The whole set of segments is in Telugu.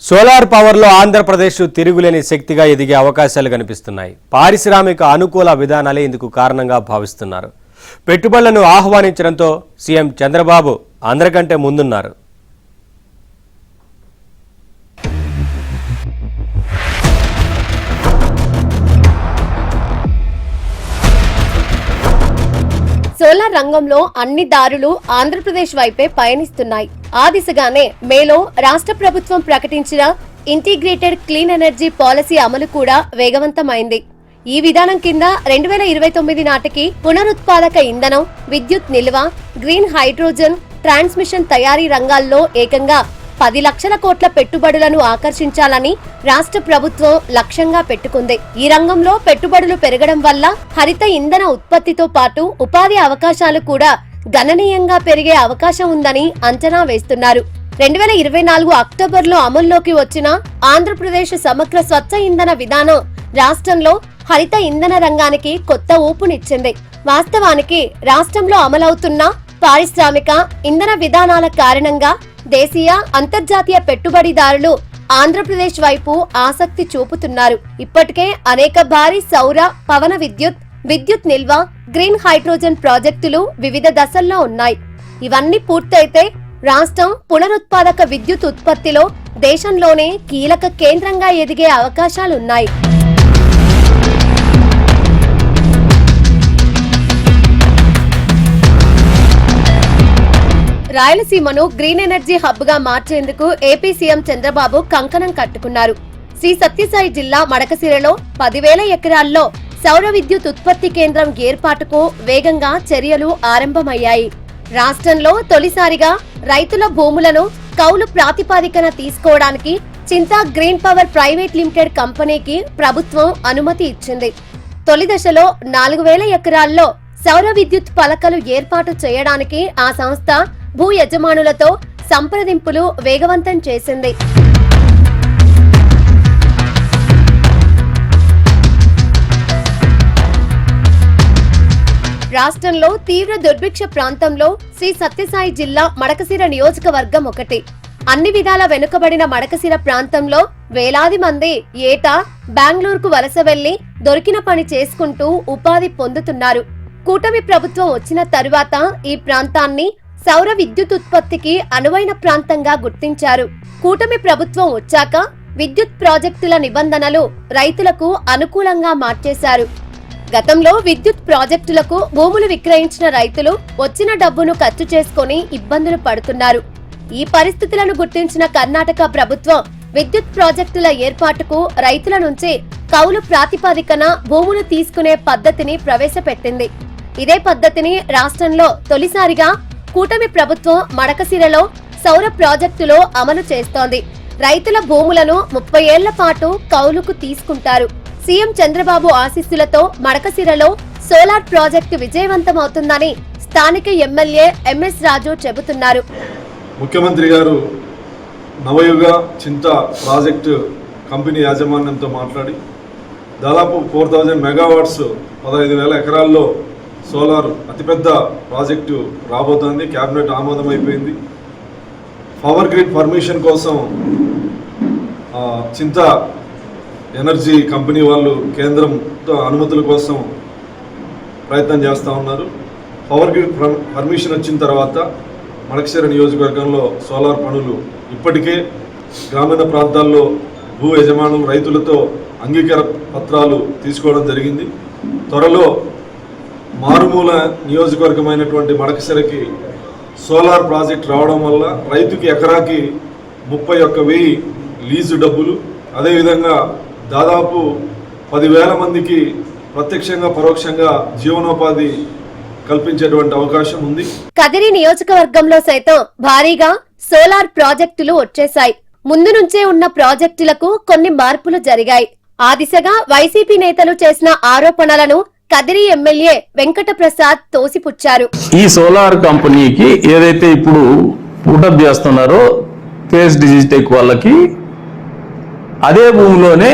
సోలార్ పవర్లో ఆంధ్రప్రదేశ్ తిరుగులేని శక్తిగా ఎదిగే అవకాశాలు కనిపిస్తున్నాయి. పారిశ్రామిక అనుకూల విధానాలే ఇందుకు కారణంగా భావిస్తున్నారు. పెట్టుబడులను ఆహ్వానించడంతో సీఎం చంద్రబాబు అందరికంటే ముందున్నారు. సోలార్ రంగంలో అన్ని దారులు ఆంధ్రప్రదేశ్ వైపే పయనిస్తున్నాయి. ఆ దిశగానే మేలో రాష్ట్ర ప్రభుత్వం ప్రకటించిన ఇంటిగ్రేటెడ్ క్లీన్ ఎనర్జీ పాలసీ అమలు కూడా వేగవంతమైంది. ఈ విధానం కింద 2029 నాటికి పునరుత్పాదక ఇంధనం, విద్యుత్ నిల్వ, గ్రీన్ హైడ్రోజన్, ట్రాన్స్మిషన్ తయారీ రంగాల్లో ఏకంగా 10 లక్షల కోట్ల పెట్టుబడులను ఆకర్షించాలని రాష్ట్ర ప్రభుత్వం లక్ష్యంగా పెట్టుకుంది. ఈ రంగంలో పెట్టుబడులు పెరగడం వల్ల హరిత ఇంధన ఉత్పత్తితో పాటు ఉపాధి అవకాశాలు కూడా గణనీయంగా పెరిగే అవకాశం ఉందని అంచనా వేస్తున్నారు. 2024 అక్టోబర్లో అమల్లోకి వచ్చిన ఆంధ్రప్రదేశ్ సమగ్ర స్వచ్ఛ ఇంధన విధానం రాష్ట్రంలో హరిత ఇంధన రంగానికి కొత్త ఊపునిచ్చింది. వాస్తవానికి రాష్ట్రంలో అమలవుతున్న పారిశ్రామిక ఇంధన విధానాల కారణంగా దేశీయ, అంతర్జాతీయ పెట్టుబడిదారులు ఆంధ్రప్రదేశ్ వైపు ఆసక్తి చూపుతున్నారు. ఇప్పటికే అనేక భారీ సౌర, పవన విద్యుత్ నిల్వ, గ్రీన్ హైడ్రోజన్ ప్రాజెక్టులు వివిధ దశల్లో ఉన్నాయి. ఇవన్నీ పూర్తయితే రాష్ట్రం పునరుత్పాదక విద్యుత్ ఉత్పత్తిలో దేశంలోనే కీలక కేంద్రంగా ఎదిగే అవకాశాలున్నాయి. రాయలసీమను గ్రీన్ ఎనర్జీ హబ్ గా మార్చేందుకు ఏపీ సీఎం చంద్రబాబు కంకణం కట్టుకున్నారు. శ్రీ సత్యసాయి జిల్లా మడకశిరలో 10,000 ఎకరాల్లో సౌర విద్యుత్ ఉత్పత్తి కేంద్రం ఏర్పాటుకు వేగంగా చర్యలు ఆరంభమయ్యాయి. రాష్ట్రంలో తొలిసారిగా రైతుల భూములను కౌలు ప్రాతిపదికన తీసుకోవడానికి చింతా గ్రీన్ పవర్ ప్రైవేట్ లిమిటెడ్ కంపెనీకి ప్రభుత్వం అనుమతి ఇచ్చింది. తొలి దశలో 4,000 ఎకరాల్లో సౌర విద్యుత్ పలకలు ఏర్పాటు చేయడానికి ఆ సంస్థ భూ యజమానులతో సంప్రదింపులు వేగవంతం చేసింది. రాష్ట్రంలో తీవ్ర దుర్భిక్ష ప్రాంతంలో శ్రీ సత్యసాయి జిల్లా మడకశిర నియోజకవర్గం ఒకటి. అన్ని విధాల వెనుకబడిన మడకశిర ప్రాంతంలో వేలాది మంది ఏటా బెంగళూరుకు వలస వెళ్లి దొరికిన పని చేసుకుంటూ ఉపాధి పొందుతున్నారు. కూటమి ప్రభుత్వం వచ్చిన తరువాత ఈ ప్రాంతాన్ని సౌర విద్యుత్ ఉత్పత్తికి అనువైన ప్రాంతంగా గుర్తించారు. కూటమి ప్రభుత్వం వచ్చాక విద్యుత్ ప్రాజెక్టుల నిబంధనలు రైతులకు అనుకూలంగా మార్చేశారు. గతంలో విద్యుత్ ప్రాజెక్టులకు భూములు విక్రయించిన రైతులు వచ్చిన డబ్బును ఖర్చు చేసుకుని ఇబ్బందులు పడుతున్నారు. ఈ పరిస్థితులను గుర్తించిన కర్ణాటక ప్రభుత్వం విద్యుత్ ప్రాజెక్టుల ఏర్పాటుకు రైతుల నుంచి కౌలు ప్రాతిపదికన భూములు తీసుకునే పద్ధతిని ప్రవేశపెట్టింది. ఇదే పద్ధతిని రాష్ట్రంలో తొలిసారిగా కూటమి ప్రభుత్వం మడకశిరలో సౌర ప్రాజెక్టులో అమలు చేస్తోంది. రైతుల భూములను 30 ఏళ్ల పాటు కౌలుకు తీసుకుంటారు. సీఎం చంద్రబాబు ఆశీస్సులతో మడకశిరలో సోలార్ ప్రాజెక్టు విజయవంతమవుతుందని స్థానిక ఎమ్మెల్యే ఎంఎస్ రాజు చెబుతున్నారు. ముఖ్యమంత్రి గారు నవయుగ చింత ప్రాజెక్టు కంపెనీ యాజమాన్యంతో మాట్లాడి దాదాపు 4,000 మెగావాట్స్ 15,000 ఎకరాల్లో సోలార్ అతిపెద్ద ప్రాజెక్టు రాబోతోంది. క్యాబినెట్ ఆమోదం అయిపోయింది. పవర్ గ్రిడ్ పర్మిషన్ కోసం చింత ఎనర్జీ కంపెనీ వాళ్ళు కేంద్రంతో అనుమతుల కోసం ప్రయత్నం చేస్తూ ఉన్నారు. పవర్ గ్రిడ్ పర్మిషన్ వచ్చిన తర్వాత మడకశిర నియోజకవర్గంలో సోలార్ పనులు ఇప్పటికే గ్రామీణ ప్రాంతాల్లో భూ యజమానులు రైతులతో అంగీకార పత్రాలు తీసుకోవడం జరిగింది. త్వరలో మారుమూల నియోజకవర్గమైనటువంటి మడకశిరకి సోలార్ ప్రాజెక్ట్ రావడం వల్ల రైతుకి ఎకరాకి 31,000 లీజు డబ్బులు, అదేవిధంగా దాదాపు 10,000 మందికి ప్రత్యక్షంగా పరోక్షంగా జీవనోపాధి కల్పించేటువంటి అవకాశం ఉంది. కదిరి నియోజకవర్గంలో సైతం భారీగా సోలార్ ప్రాజెక్టులు వచ్చేశాయి. ముందు నుంచే ఉన్న ప్రాజెక్టులకు కొన్ని మార్పులు జరిగాయి. ఆ దిశగా వైసీపీ నేతలు చేసిన ఆరోపణలను కదిరి ఎమ్మెల్యే వెంకట ప్రసాద్ తోసిపుచ్చారు. ఈ సోలార్ కంపెనీకి ఏదైతే ఇప్పుడు పుటప్ చేస్తున్నారో ఫేస్ డిజిటెక్ వాళ్ళకి అదే భూమిలోనే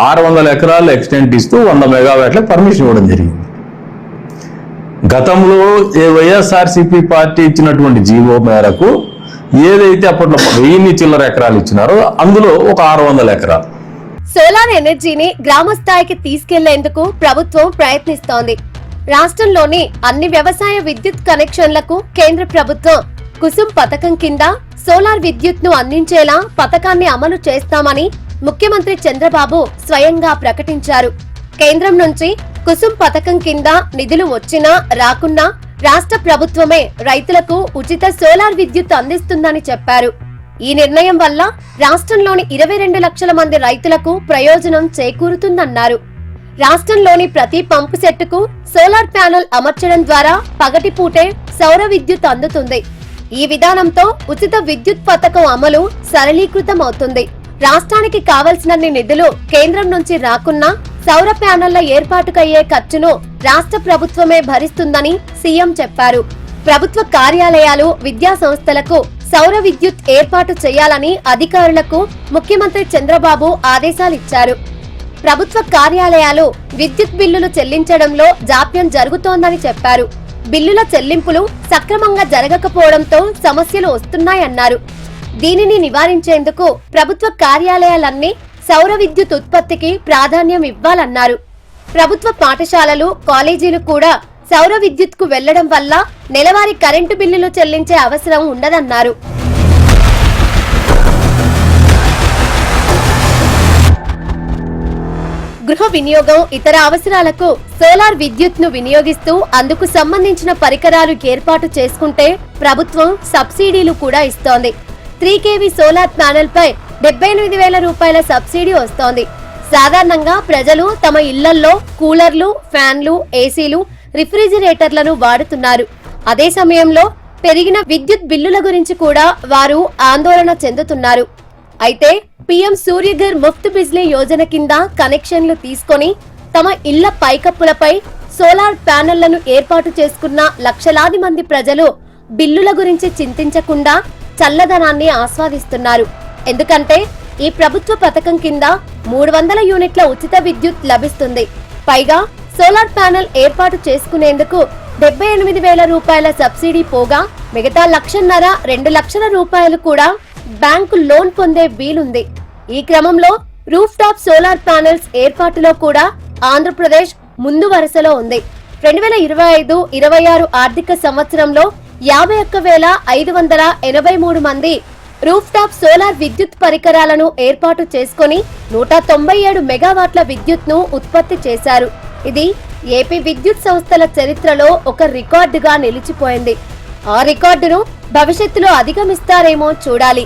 600 ఎకరాలు ఎక్స్టెంట్ ఇస్తూ 100 మెగావాట్ల పర్మిషన్ ఇవ్వడం జరిగింది. గతంలో వైఎస్ఆర్సీపీ పార్టీ ఇచ్చినటువంటి జీవో మేరకు ఏదైతే అప్పట్లో 1000 చిల్లర ఎకరాలు ఇచ్చినారో అందులో ఒక 600 ఎకరాలు. సోలార్ ఎనర్జీని గ్రామ స్థాయికి తీసుకెళ్లేందుకు ప్రభుత్వం ప్రయత్నిస్తోంది. రాష్ట్రంలోని అన్ని వ్యవసాయ విద్యుత్ కనెక్షన్లకు కేంద్ర ప్రభుత్వం కుసుమ్ పథకం కింద సోలార్ విద్యుత్ ను అందించేలా పథకాన్ని అమలు చేస్తామని ముఖ్యమంత్రి చంద్రబాబు స్వయంగా ప్రకటించారు. కేంద్రం నుంచి కుసుమ్ పథకం కింద నిధులు వచ్చినా రాకున్నా రాష్ట్ర ప్రభుత్వమే రైతులకు ఉచిత సోలార్ విద్యుత్ అందిస్తుందని చెప్పారు. ఈ నిర్ణయం వల్ల రాష్ట్రంలోని 22 లక్షల మంది రైతులకు ప్రయోజనం చేకూరుతుందన్నారు. రాష్ట్రంలోని ప్రతి పంపు సెట్టుకు సోలార్ ప్యానెల్ అమర్చడం ద్వారా పగటిపూటే సౌర విద్యుత్ అందుతుంది. ఈ విధానంతో ఉచిత విద్యుత్ పథకం అమలు సరళీకృతం అవుతుంది. రాష్ట్రానికి కావలసినన్ని నిధులు కేంద్రం నుంచి రాకున్నా సౌర ప్యానెళ్ల ఏర్పాటుకయ్యే ఖర్చును రాష్ట్ర ప్రభుత్వమే భరిస్తుందని సీఎం చెప్పారు. ప్రభుత్వ కార్యాలయాలు, విద్యా సంస్థలకు సౌర విద్యుత్ ఏర్పాటు చేయాలని అధికారులకు ముఖ్యమంత్రి చంద్రబాబు ఆదేశాలిచ్చారు. ప్రభుత్వ కార్యాలయాలు విద్యుత్ బిల్లులు చెల్లించడంలో జాప్యం జరుగుతోందని చెప్పారు. బిల్లుల చెల్లింపులు సక్రమంగా జరగకపోవడంతో సమస్యలు వస్తున్నాయన్నారు. దీనిని నివారించేందుకు ప్రభుత్వ కార్యాలయాలన్నీ సౌర విద్యుత్ ఉత్పత్తికి ప్రాధాన్యం ఇవ్వాలన్నారు. ప్రభుత్వ పాఠశాలలు, కాలేజీలు కూడా సౌర విద్యుత్ కు వెళ్లడం వల్ల నెలవారీ కరెంటు బిల్లులు చెల్లించే అవసరం ఉండదన్నారు. గృహ వినియోగం, ఇతర అవసరాలకు సోలార్ విద్యుత్ ను వినియోగిస్తూ అందుకు సంబంధించిన పరికరాలు ఏర్పాటు చేసుకుంటే ప్రభుత్వం సబ్సిడీలు కూడా ఇస్తోంది. 3 kV సోలార్ ప్యానెల్ పై 78,000 రూపాయల సబ్సిడీ వస్తోంది. సాధారణంగా ప్రజలు తమ ఇళ్లల్లో కూలర్లు, ఫ్యాన్లు, ఏసీలు, రిఫ్రిజిరేటర్లను వాడుతున్నారు. అదే సమయంలో పెరిగిన విద్యుత్ బిల్లుల గురించి కూడా వారు ఆందోళన చెందుతున్నారు. అయితే పీఎం సూర్యఘర్ ముఫ్త్ బిజ్లీ యోజన కింద కనెక్షన్లు తీసుకొని తమ ఇళ్ల పైకప్పులపై సోలార్ ప్యానెళ్లను ఏర్పాటు చేసుకున్న లక్షలాది మంది ప్రజలు బిల్లుల గురించి చింతించకుండా చల్లదనాన్ని ఆస్వాదిస్తున్నారు. ఎందుకంటే ఈ ప్రభుత్వ పథకం కింద 300 యూనిట్ల ఉచిత విద్యుత్ లభిస్తుంది. పైగా సోలార్ ప్యానెల్ ఏర్పాటు చేసుకునేందుకు 78,000 రూపాయల సబ్సిడీ పోగా మిగతా 1,50,000, 2 లక్షల రూపాయలు కూడా బ్యాంకు లోన్ పొందే వీలుంది. ఈ క్రమంలో రూఫ్ టాప్ సోలార్ ప్యానెల్స్ ఏర్పాటులో కూడా ఆంధ్రప్రదేశ్ ముందు వరుసలో ఉంది. 2025-26 ఆర్థిక సంవత్సరంలో 51,583 మంది రూఫ్ టాప్ సోలార్ విద్యుత్ పరికరాలను ఏర్పాటు చేసుకుని 197 మెగావాట్ల విద్యుత్ ను ఉత్పత్తి చేశారు. ఇది ఏపీ విద్యుత్ సంస్థల చరిత్రలో ఒక రికార్డుగా నిలిచిపోయింది. ఆ రికార్డును భవిష్యత్తులో అధిగమిస్తారేమో చూడాలి.